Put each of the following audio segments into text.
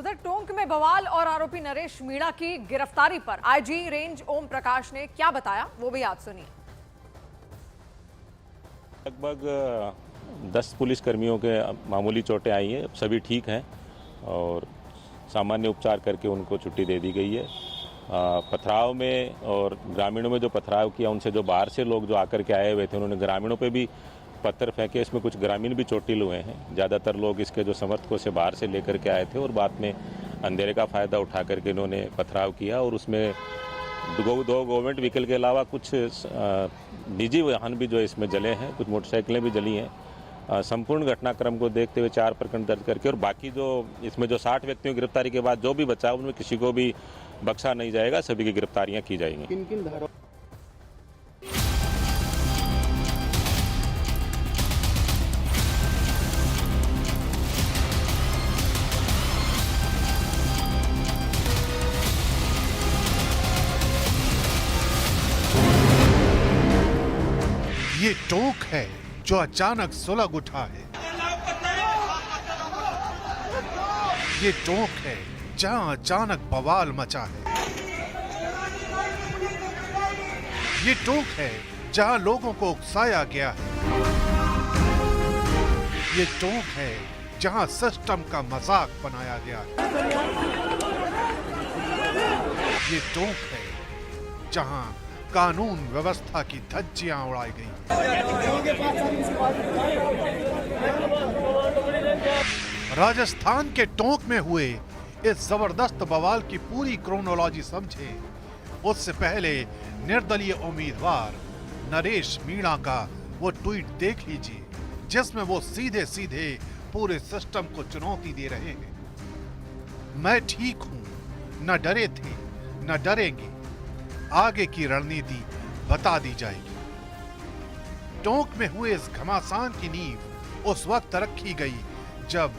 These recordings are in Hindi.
उधर टोंक में बवाल और आरोपी नरेश मीणा की गिरफ्तारी पर आईजी रेंज ओम प्रकाश ने क्या बताया, वो भी आज सुनिए। लगभग 10 पुलिस कर्मियों के मामूली चोटें आई हैं, सभी ठीक हैं और सामान्य उपचार करके उनको छुट्टी दे दी गई है। पथराव में और ग्रामीणों में जो पथराव किया, उनसे जो बाहर से लोग जो आकर के आए हुए थे, उन्होंने ग्रामीणों पे भी पत्थर फेंके। इसमें कुछ ग्रामीण भी चोटिल हुए हैं। ज़्यादातर लोग इसके जो समर्थकों से बाहर से लेकर के आए थे और बाद में अंधेरे का फ़ायदा उठा करके इन्होंने पथराव किया और उसमें दो गवर्नमेंट व्हीकल के अलावा कुछ निजी वाहन भी जो इसमें जले हैं, कुछ मोटरसाइकिलें भी जली हैं। संपूर्ण घटनाक्रम को देखते हुए 4 प्रकरण दर्ज करके और बाकी जो इसमें जो 60 व्यक्तियों की गिरफ्तारी के बाद जो भी बचा, उनमें किसी को भी बख्शा नहीं जाएगा, सभी की गिरफ्तारियां की जाएंगी। किन-किन धाराओं? ये टोंक है जो अचानक सुलग उठा है। ये टोंक है जहां अचानक बवाल मचा है। ये टोंक है जहां लोगों को उकसाया गया है। ये टोंक है जहां सिस्टम का मजाक बनाया गया है। ये टोंक है जहां कानून व्यवस्था की धज्जियां उड़ाई गई। राजस्थान के टोंक में हुए इस जबरदस्त बवाल की पूरी क्रोनोलॉजी समझे उससे पहले निर्दलीय उम्मीदवार नरेश मीणा का वो ट्वीट देख लीजिए, जिसमें वो सीधे सीधे पूरे सिस्टम को चुनौती दे रहे हैं। मैं ठीक हूं, न डरे थे न डरेंगे, आगे की रणनीति बता दी जाएगी। टोंक में हुए इस घमासान की नींव उस वक्त रखी गई जब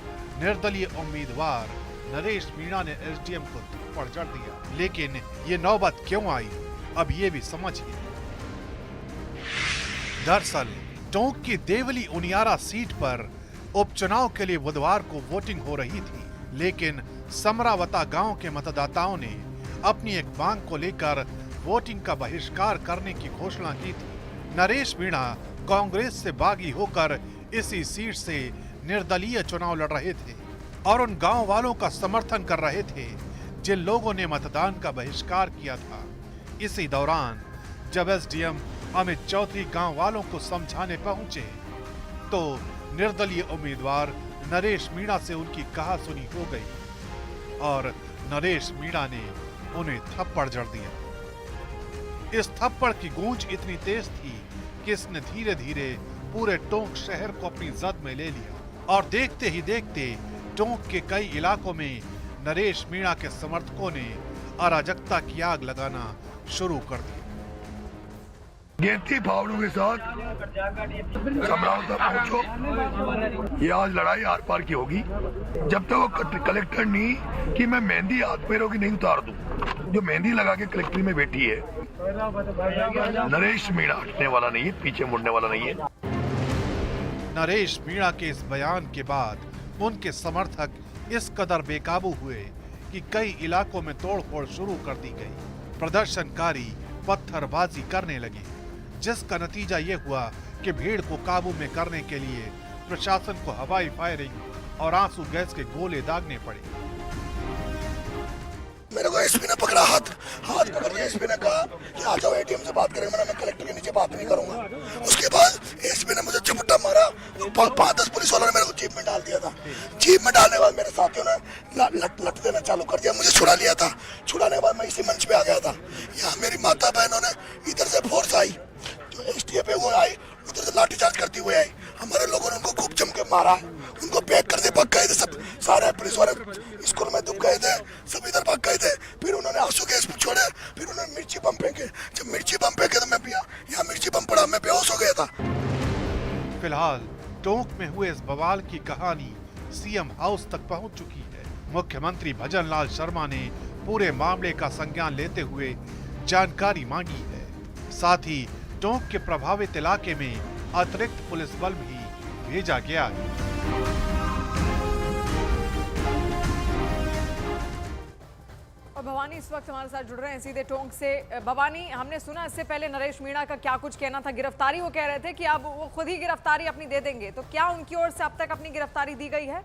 निर्दलीय उम्मीदवार नरेश मीणा ने एसडीएम को थप्पड़ जड़ दिया। लेकिन ये नौबत क्यों आई, अब ये भी समझिए। दरअसल टोंक की देवली उनियारा सीट पर उपचुनाव के लिए बुधवार को वोटिंग हो रही थी, लेकिन समरावता गांव के मतदाताओं ने अपनी एक मांग को लेकर वोटिंग का बहिष्कार करने की घोषणा की थी। नरेश मीणा कांग्रेस से बागी होकर इसी सीट से निर्दलीय चुनाव लड़ रहे थे और उन गांव वालों का समर्थन कर रहे थे जिन लोगों ने मतदान का बहिष्कार किया था। इसी दौरान जब एसडीएम अमित चौधरी गांव वालों को समझाने पहुंचे तो निर्दलीय उम्मीदवार नरेश मीणा से उनकी कहासुनी हो गई और नरेश मीणा ने उन्हें थप्पड़ जड़ दिया। इस थप्पड़ की गूंज इतनी तेज थी कि इसने धीरे धीरे पूरे टोंक शहर को अपनी जद में ले लिया और देखते ही देखते टोंक के कई इलाकों में नरेश मीणा के समर्थकों ने अराजकता की आग लगाना शुरू कर दी। गिनती फावड़ों के साथ समरावता पहुंचो। ये आज लड़ाई आर पार की होगी जब तक वो कलेक्टर नहीं कि मैं मेहंदी हाथ पैरों की नहीं उतार दूं। जो मेहंदी लगा के कलेक्ट्री में बैठी है, नरेश मीणा हटने वाला नहीं है, पीछे मुड़ने वाला नहीं है। नरेश मीणा के इस बयान के बाद उनके समर्थक इस कदर बेकाबू हुए कि कई इलाकों में तोड़फोड़ शुरू कर दी गई। प्रदर्शनकारी पत्थरबाजी करने लगे, जिसका नतीजा ये हुआ कि भीड़ को काबू में करने के लिए प्रशासन को हवाई फायरिंग और आंसू गैस के गोले दागने पड़े। मेरे को एसपी ने पकड़ा, हाथ पकड़ के एसपी ने कहा कि आ जाओ एटीएम से बात करेंगे। मैं कलेक्टर के नीचे बात नहीं करूंगा। उसके बाद एसपी ने मुझे झपट्टा मारा। 5-10 पुलिस वालों ने मेरे को जीप में डाल दिया था। जीप में डालने के बाद मेरे साथियों ने लट देना चालू कर दिया। मुझे छुड़ा लिया था। छुड़ाने के बाद मैं इसी मंच पे आ गया था। यहाँ मेरी माता बहनों ने इधर से फोर्स आई, जो एसटीएफ पे वो आई, उधर से लाठीचार्ज करती हुई आई। हमारे लोगों ने उनको खूब जम के मारा, उनको पैक कर दे भाग गए थे। सब सारे पुलिस वाले स्कूल में दुब गए थे, सब इधर भाग गए थे। फिर उन्होंने आंसू गैस छोड़े, फिर उन्होंने मिर्ची बम फेंके। जब मिर्ची बम फेंके तो मैं यहाँ मिर्ची बम पड़ा, मैं बेहोश हो गया था। फिलहाल टोंक में हुए इस बवाल की कहानी सीएम हाउस तक पहुंच चुकी है। मुख्यमंत्री भजन लाल शर्मा ने पूरे मामले का संज्ञान लेते हुए जानकारी मांगी है। साथ ही टोंक के प्रभावित इलाके में अतिरिक्त पुलिस बल भी भेजा गया है। और भवानी इस वक्त हमारे साथ जुड़ रहे हैं सीधे टोंक से। भवानी, हमने सुना इससे पहले नरेश मीणा का क्या कुछ कहना था, गिरफ्तारी वो कह रहे थे कि अब वो खुद ही गिरफ्तारी अपनी दे देंगे, तो क्या उनकी ओर से अब तक अपनी गिरफ्तारी दी गई है?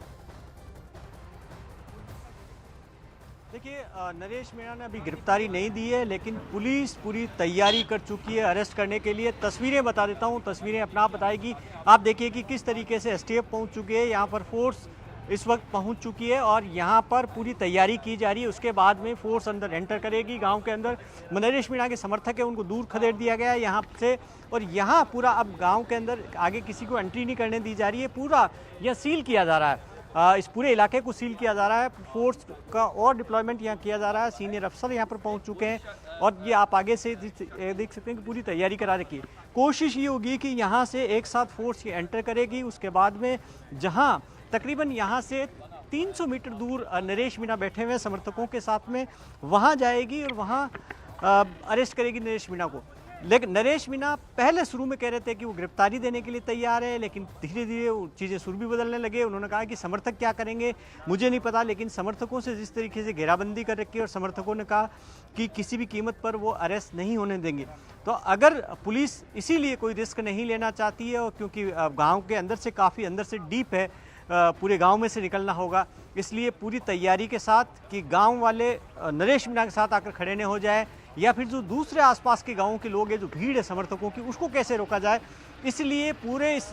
देखिए, नरेश मीणा ने अभी गिरफ्तारी नहीं दी है, लेकिन पुलिस पूरी तैयारी कर चुकी है अरेस्ट करने के लिए। तस्वीरें बता देता हूं, तस्वीरें अपना आप बताएगी। आप देखिए कि किस तरीके से एसटीएफ पहुंच चुकी है, यहां पर फोर्स इस वक्त पहुंच चुकी है और यहां पर पूरी तैयारी की जा रही है। उसके बाद में फोर्स अंदर एंटर करेगी। गांव के अंदर नरेश मीणा के समर्थक है, उनको दूर खदेड़ दिया गया है यहाँ से, और यहाँ पूरा अब गाँव के अंदर आगे किसी को एंट्री नहीं करने दी जा रही है। पूरा यह सील किया जा रहा है, इस पूरे इलाके को सील किया जा रहा है। फोर्स का और डिप्लॉयमेंट यहाँ किया जा रहा है। सीनियर अफसर यहाँ पर पहुँच चुके हैं और ये आप आगे से देख सकते हैं कि पूरी तैयारी करा रखी है। कोशिश ये होगी कि यहाँ से एक साथ फोर्स एंटर करेगी। उसके बाद में जहाँ तकरीबन यहाँ से 300 मीटर दूर नरेश मीणा बैठे हुए समर्थकों के साथ में, वहाँ जाएगी और वहाँ अरेस्ट करेगी नरेश मीणा को। लेकिन नरेश मीणा पहले शुरू में कह रहे थे कि वो गिरफ्तारी देने के लिए तैयार है, लेकिन धीरे धीरे चीज़ें सुर भी बदलने लगे। उन्होंने कहा कि समर्थक क्या करेंगे मुझे नहीं पता, लेकिन समर्थकों से जिस तरीके से घेराबंदी कर रखी है और समर्थकों ने कहा कि किसी भी कीमत पर वो अरेस्ट नहीं होने देंगे, तो अगर पुलिस इसीलिए कोई रिस्क नहीं लेना चाहती है, और क्योंकि गाँव के अंदर से काफ़ी अंदर से डीप है, पूरे गांव में से निकलना होगा, इसलिए पूरी तैयारी के साथ कि गांव वाले नरेश मीणा के साथ आकर खड़े न हो जाए, या फिर जो दूसरे आसपास के गांवों के लोग हैं, जो भीड़ है समर्थकों की, उसको कैसे रोका जाए, इसलिए पूरे इस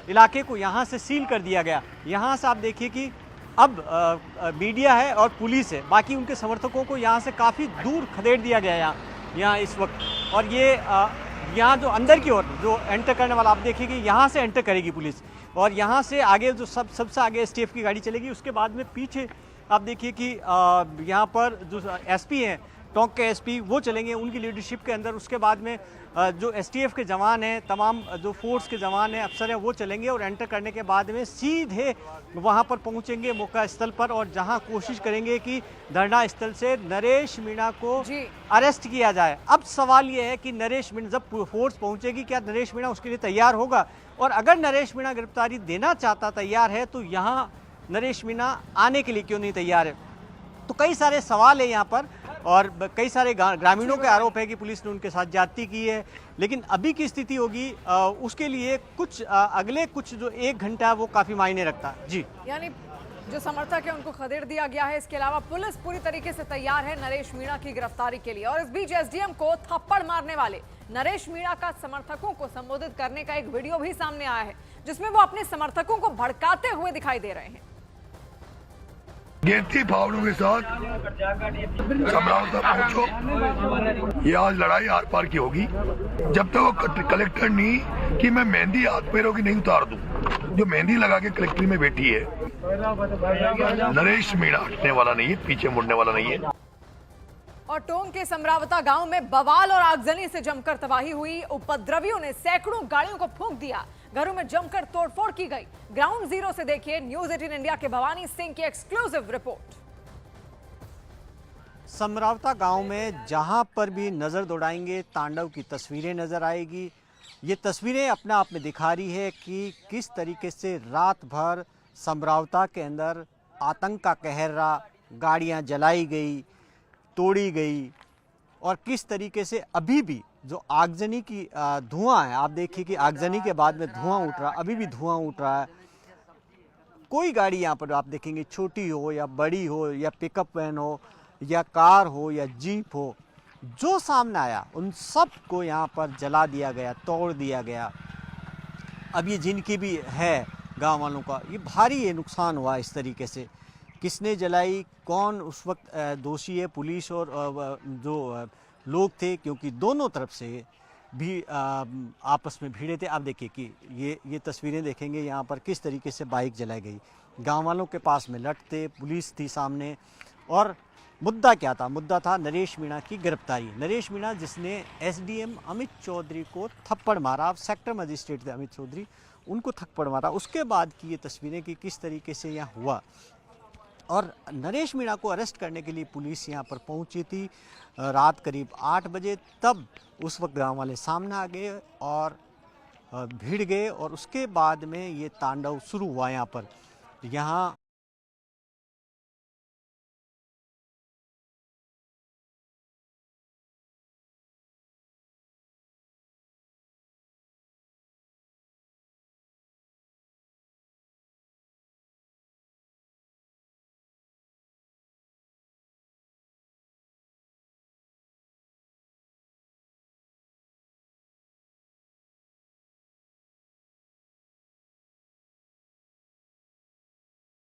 इलाके को यहाँ से सील कर दिया गया। यहाँ से आप देखिए कि अब मीडिया है और पुलिस है, बाकी उनके समर्थकों को यहाँ से काफ़ी दूर खदेड़ दिया गया यहाँ इस वक्त। और ये यहाँ जो अंदर की ओर जो एंटर करने वाला, आप देखिए कि यहाँ से एंटर करेगी पुलिस, और यहाँ से आगे जो सबसे आगे एसटीएफ की गाड़ी चलेगी। उसके बाद में पीछे आप देखिए कि यहाँ पर जो एसपी हैं, टोंक के एसपी, वो चलेंगे उनकी लीडरशिप के अंदर। उसके बाद में जो एसटीएफ के जवान हैं, तमाम जो फोर्स के जवान हैं, अफसर हैं, वो चलेंगे और एंटर करने के बाद में सीधे वहाँ पर पहुँचेंगे मौका स्थल पर, और जहाँ कोशिश करेंगे कि धरना स्थल से नरेश मीणा को अरेस्ट किया जाए। अब सवाल ये है कि नरेश मीणा जब फोर्स पहुँचेगी, क्या नरेश मीणा उसके लिए तैयार होगा? और अगर नरेश मीणा गिरफ्तारी देना चाहता, तैयार है, तो यहाँ नरेश मीणा आने के लिए क्यों नहीं तैयार है? तो कई सारे सवाल है यहाँ पर, और कई सारे ग्रामीणों के आरोप है कि पुलिस ने उनके साथ ज्यादती की है। लेकिन अभी की स्थिति होगी उसके लिए कुछ अगले कुछ जो 1 घंटा वो काफ़ी मायने रखता है। जी, यानी जो समर्थक है उनको खदेड़ दिया गया है। इसके अलावा पुलिस पूरी तरीके से तैयार है नरेश मीणा की गिरफ्तारी के लिए। और इस बीच एसडीएम को थप्पड़ मारने वाले नरेश मीणा का समर्थकों को संबोधित करने का एक वीडियो भी सामने आया है, जिसमें वो अपने समर्थकों को भड़काते हुए दिखाई दे रहे हैं। गेंती फावड़ों के साथ समरावत तक पहुंचो। ये आज लड़ाई आर पार की होगी। जब तक वो कलेक्टर नहीं कि मैं मेहंदी हाथ पैरों की नहीं उतार दूं, जो मेहंदी लगा के कलेक्ट्री में बैठी है, नरेश मीणा हटने वाला नहीं है, पीछे मुड़ने वाला नहीं है। और टोंक के समरावता गांव में बवाल और आगजनी से जमकर तबाही हुई। उपद्रवियों ने सैकड़ों गाड़ियों को फूंक दिया, घरों में जमकर तोड़फोड़ की गई। ग्राउंड जीरो से देखिए न्यूज 18 इंडिया के भवानी सिंह की एक्सक्लूसिव रिपोर्ट। समरावता गांव में जहां पर भी नजर दौड़ाएंगे तांडव की तस्वीरें नजर आएगी। ये तस्वीरें अपने आप में दिखा रही है कि किस तरीके से रात भर समरावता के अंदर आतंक का कहर रहा, गाड़ियां जलाई गई, तोड़ी गई, और किस तरीके से अभी भी जो आगजनी की धुआं है, आप देखिए कि आगजनी के बाद में धुआं उठ रहा, अभी भी धुआं उठ रहा है। कोई गाड़ी यहाँ पर आप देखेंगे, छोटी हो या बड़ी हो, या पिकअप वैन हो, या कार हो, या जीप हो, जो सामने आया उन सब को यहाँ पर जला दिया गया, तोड़ दिया गया। अब ये जिनकी भी है गांव वालों का, ये भारी ये नुकसान हुआ। इस तरीके से किसने जलाई, कौन उस वक्त दोषी है, पुलिस और जो लोग थे, क्योंकि दोनों तरफ से भी आपस में भिड़े थे। आप देखिए कि ये तस्वीरें देखेंगे यहाँ पर किस तरीके से बाइक जलाई गई। गांव वालों के पास में लठ थे, पुलिस थी सामने, और मुद्दा क्या था? मुद्दा था नरेश मीणा की गिरफ्तारी। नरेश मीणा जिसने एसडीएम अमित चौधरी को थप्पड़ मारा, सेक्टर मजिस्ट्रेट थे अमित चौधरी, उनको थप्पड़ मारा। उसके बाद की ये तस्वीरें कि किस तरीके से यहाँ हुआ। और नरेश मीणा को अरेस्ट करने के लिए पुलिस यहाँ पर पहुँची थी रात करीब 8 बजे। तब उस वक्त गाँव वाले सामने आ गए और भिड़ गए, और उसके बाद में ये तांडव शुरू हुआ यहाँ पर। यहाँ